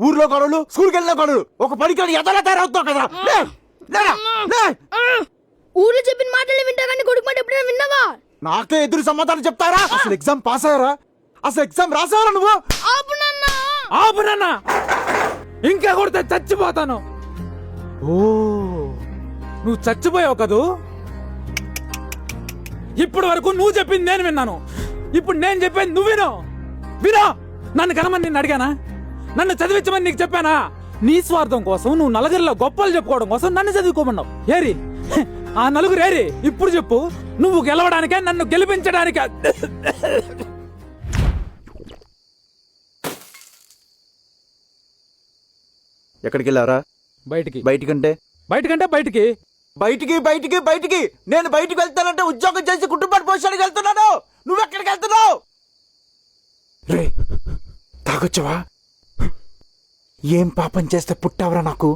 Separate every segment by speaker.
Speaker 1: ఊర్లో గొడవలు, స్కూల్కి వెళ్ళిన గొడవలు, ఒక పడికాడు ఎదలా తయారవుతావు కదా.
Speaker 2: ఊర్లో చెప్పిన మాటలు వింటా కానీ కొడుకు మాట ఎప్పుడైనా విన్నావా?
Speaker 1: నాకే ఎదురు సమాధానం చెప్తారా? అసలు ఎగ్జామ్ పాస్ అయ్యారా? అసలు ఎగ్జామ్ రాసావరా నువ్వు?
Speaker 3: ఆపు నాన్న, ఇంకా కొడితే చచ్చిపోతాను. ఓ నువ్వు చచ్చిపోయావు కదూ. ఇప్పటి వరకు నువ్వు చెప్పింది నేను విన్నాను, ఇప్పుడు నేను చెప్పేది నువ్వు వినో. నన్ను కనమని నిన్ను అడిగానా? నన్ను చదివించమని నీకు చెప్పానా? నీ స్వార్థం కోసం నువ్వు నలుగురిలో గొప్పలు చెప్పుకోవడం కోసం నన్ను చదువుకోమన్నావు. ఏరి ఆ నలుగురు ఏరి? ఇప్పుడు చెప్పు. నువ్వు గెలవడానికే, నన్ను గెలిపించడానికే.
Speaker 1: ఎక్కడికి వెళ్ళారా?
Speaker 3: బయటికి.
Speaker 1: బయటికంటే బయటికి నేను బయటికి వెళ్తానంటే ఉద్యోగం చేసి కుటుంబాన్ని పోషడానికి వెళ్తున్నాను. నువ్వెక్కడికి వెళ్తున్నావు? రే తాగొచ్చవా? ఏం పాపం చేస్తే పుట్టావరా నాకు?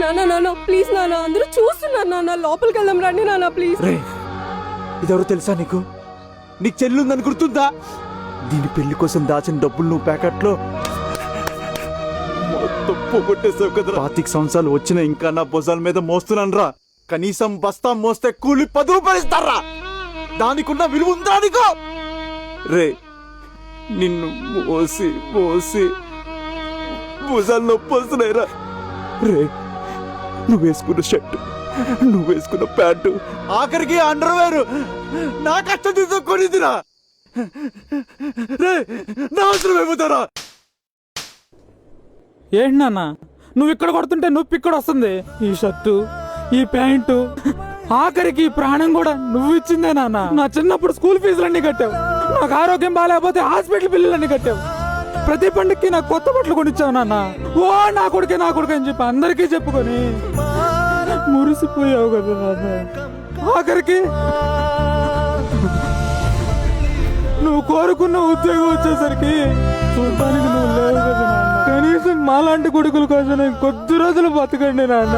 Speaker 2: నాన్న ప్లీజ్ నాన్న, అందరూ చూస్తున్నారు నాన్న, లోపలికి వెళ్దాం రండి నాన్న ప్లీజ్.
Speaker 1: రే ఇదెవరో తెలుసా నీకు? నీకు చెల్లుందని గుర్తుందా? దీని పెళ్లి కోసం దాచిన డబ్బులు నువ్వు ప్యాకెట్లో మొత్తం పోగొట్టేసావు కదరా. 25 సంవత్సరాలు వచ్చిన ఇంకా నా భుజాల మీద మోస్తున్నాను రా. కనీసం బస్తా మోస్తే కూలి 10 రూపాయలు ఇస్తారా? దానికున్న విలువ ఉందా నీకు? రే నిన్ను మోసి భుజాలు నొప్పి వస్తున్నాయిరా. రే నువ్వు వేసుకున్న షర్టు, నువ్వు వేసుకున్న ప్యాంటు, ఆఖరికి అండర్వేర్ నా కష్టం తీసుకొనిదిరా. రే నా అవసరం ఏమవుతారా?
Speaker 3: ఏంటి నాన్న, నువ్వు ఇక్కడ కొడుతుంటే నొప్పి ఇక్కడ వస్తుంది. ఈ షర్టు, ఈ ప్యాంటు, ఆఖరికి ఈ ప్రాణం కూడా నువ్వు ఇచ్చిందే నాన్న. నా చిన్నప్పుడు స్కూల్ ఫీజులన్నీ కట్టావు, నాకు ఆరోగ్యం బాగాలేకపోతే హాస్పిటల్ బిల్లులన్నీ కట్టావు, ప్రతి పండుగకి నాకు కొత్త బట్టలు కొనిచ్చావు నాన్న. ఓ నా కొడుకే అని చెప్పి అందరికీ చెప్పుకొని మురిసిపోయావు కదా నాన్న. ఆఖరికి నువ్వు కోరుకున్న ఉద్యోగం వచ్చేసరికి చూడటానికి నువ్వు లేవు కదా నాన్న. కనీసం మాలాంటి కొడుకుల కోసం కొద్ది రోజులు బతకండి నాన్న.